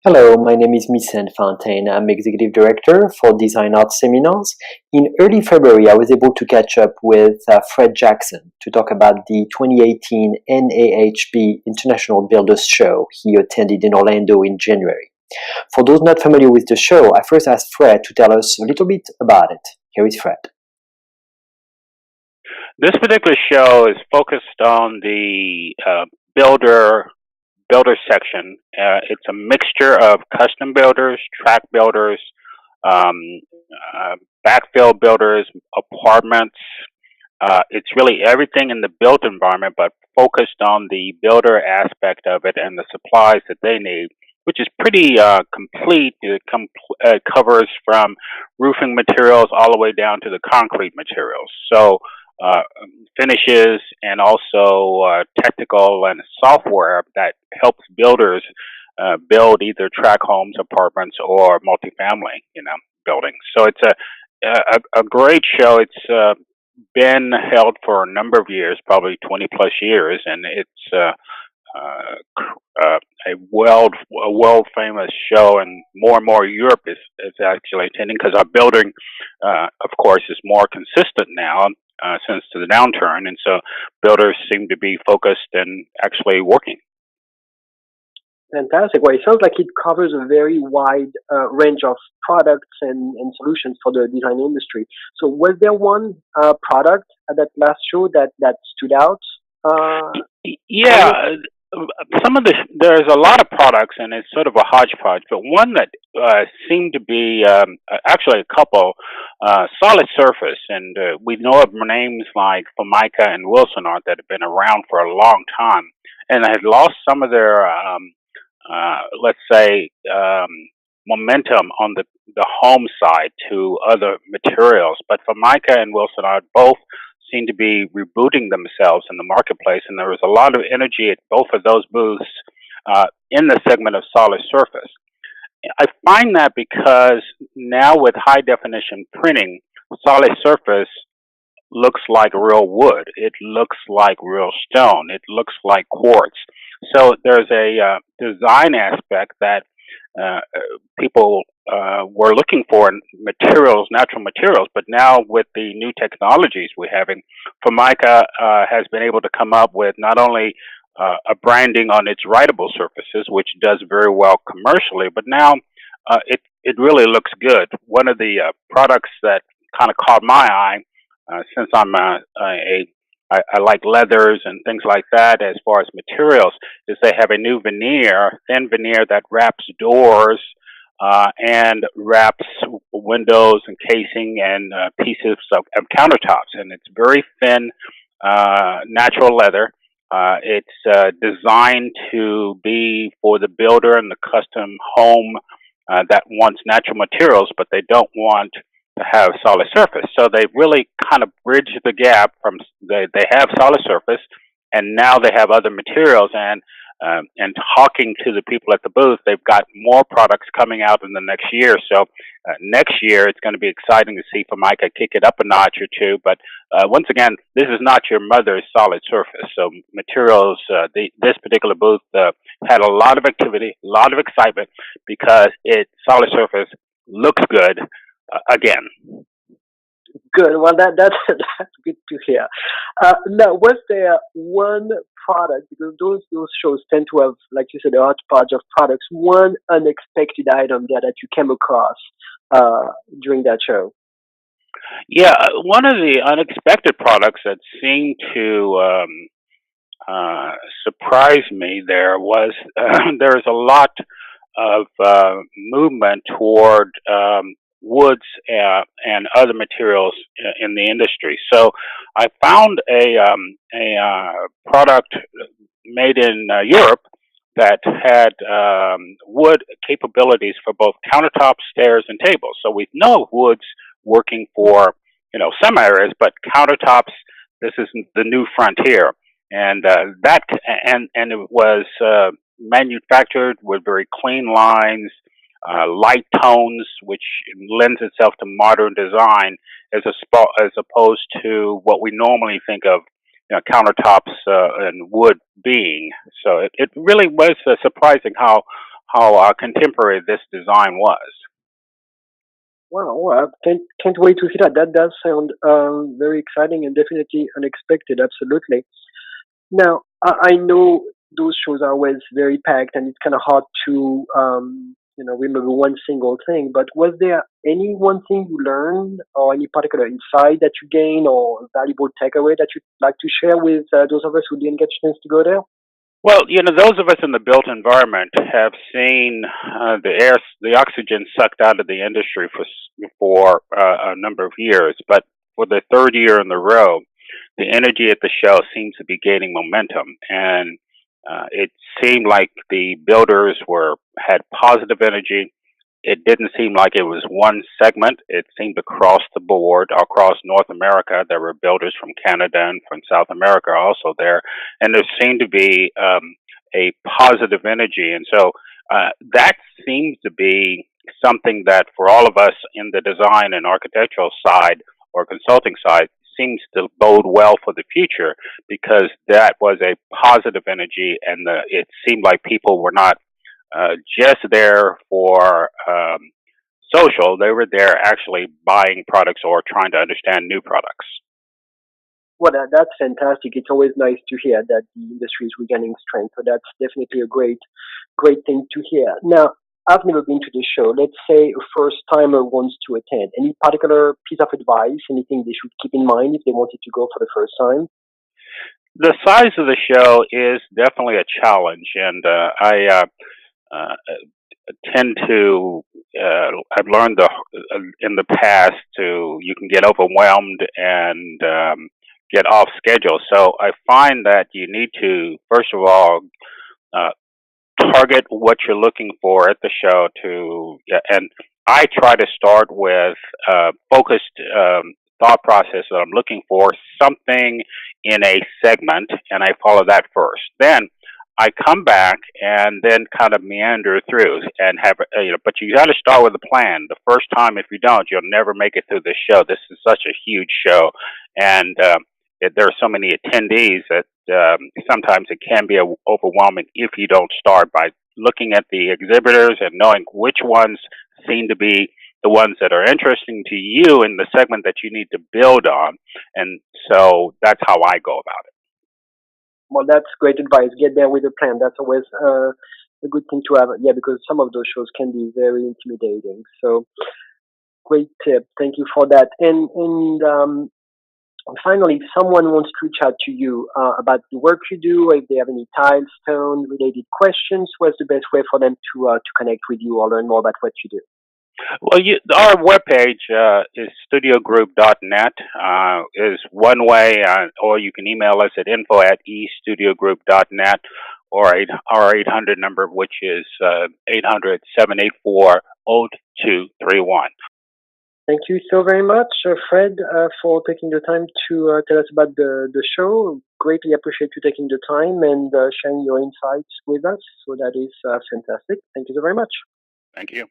Hello, my name is Micène Fontaine. I'm Executive Director for Design Art Seminars. In early February, I was able to catch up with Fred Jackson to talk about the 2018 NAHB International Builders Show he attended in Orlando in January. For those not familiar with the show, I first asked Fred to tell us a little bit about it. Here is Fred. This particular show is focused on the builder section. It's a mixture of custom builders, track builders, um, backfill builders, apartments. It's really everything in the built environment, but focused on the builder aspect of it and the supplies that they need, which is pretty complete. It covers from roofing materials all the way down to the concrete materials. So uh, finishes and also technical and software that helps builders build either track homes, apartments, or multifamily, buildings. So it's a great show. It's been held for a number of years, probably 20 plus years, and it's a world famous show, and more Europe is actually attending because our building, of course, is more consistent now since the downturn, and so builders seem to be focused and actually working. Fantastic. Well, it sounds like it covers a very wide range of products and solutions for the design industry. So, was there one product at that last show that stood out for you? Yeah, there's a lot of products, and it's sort of a hodgepodge. But one that seemed to be actually a couple, solid surface, and we know of names like Formica and Wilson Art that have been around for a long time, and had lost some of their let's say momentum on the home side to other materials. But Formica and Wilson Art both seem to be rebooting themselves in the marketplace, and there was a lot of energy at both of those booths in the segment of solid surface. I find that because now with high definition printing, solid surface looks like real wood. It looks like real stone. It looks like quartz. So there's a design aspect that uh, people were looking for in materials, natural materials. But now with the new technologies we're having, Formica has been able to come up with not only a branding on its writable surfaces, which does very well commercially, but now it really looks good. One of the products that kind of caught my eye, since I like leathers and things like that as far as materials, is they have a new veneer, thin veneer that wraps doors and wraps windows and casing and pieces of countertops. And it's very thin, natural leather. It's designed to be for the builder and the custom home that wants natural materials, but they don't want to have solid surface. So they really kind of bridge the gap from they have solid surface, and now they have other materials. And talking to the people at the booth, they've got more products coming out in the next year. So next year it's going to be exciting to see Formica kick it up a notch or two. But once again, this is not your mother's solid surface. So materials, this particular booth had a lot of activity, a lot of excitement because solid surface looks good again. Good. Well, that's that's good to hear. Now, was there one product, because those shows tend to have, like you said, a hodgepodge of products? One unexpected item there that you came across during that show? Yeah, one of the unexpected products that seemed to surprise me there was there's a lot of movement toward woods and other materials in the industry. So I found a product made in Europe that had wood capabilities for both countertops, stairs, and tables. So we know wood's working for some areas, but countertops, this is the new frontier, and and it was manufactured with very clean lines, light tones, which lends itself to modern design as opposed to what we normally think of countertops and wood being. So it really was surprising how contemporary this design was. Wow, I can't wait to hear that. That does sound very exciting and definitely unexpected. Absolutely. Now, I know those shows are always very packed, and it's kind of hard to, remember one single thing. But was there any one thing you learned, or any particular insight that you gained, or valuable takeaway that you'd like to share with those of us who didn't get a chance to go there? Well, those of us in the built environment have seen the oxygen sucked out of the industry for a number of years, but for the third year in a row, the energy at the show seems to be gaining momentum, and it seemed like the builders had positive energy. It didn't seem like it was one segment. It seemed across the board, across North America. There were builders from Canada and from South America also there, and there seemed to be a positive energy. And so that seems to be something that for all of us in the design and architectural side or consulting side seems to bode well for the future, because that was a positive energy, and it seemed like people were not just there for social. They were there actually buying products or trying to understand new products. Well, that's fantastic. It's always nice to hear that the industry is regaining strength. So that's definitely a great thing to hear. Now, I've never been to this show. Let's say a first timer wants to attend. Any particular piece of advice, anything they should keep in mind if they wanted to go for the first time? The size of the show is definitely a challenge, and I uh, tend to. I've learned in the past you can get overwhelmed and get off schedule. So I find that you need to first of all uh, target what you're looking for at the show and I try to start with focused thought process that I'm looking for something in a segment, and I follow that first. Then I come back and then kind of meander through and but you got to start with a plan. The first time, if you don't, you'll never make it through this show. This is such a huge show, and there are so many attendees that sometimes it can be overwhelming if you don't start by looking at the exhibitors and knowing which ones seem to be the ones that are interesting to you in the segment that you need to build on. And so that's how I go about it. Well, that's great advice. Get there with a plan. That's always a good thing to have. Yeah, because some of those shows can be very intimidating. So, great tip. Thank you for that. And finally, if someone wants to reach out to you about the work you do, or if they have any tile, stone related questions, what's the best way for them to connect with you or learn more about what you do? Well, our webpage is studiogroup.net is one way, or you can email us at info@estudiogroup.net, or our 800 number, which is 800-784-0231. Thank you so very much, Fred, for taking the time to tell us about the show. Greatly appreciate you taking the time and sharing your insights with us. So that is fantastic. Thank you so very much. Thank you.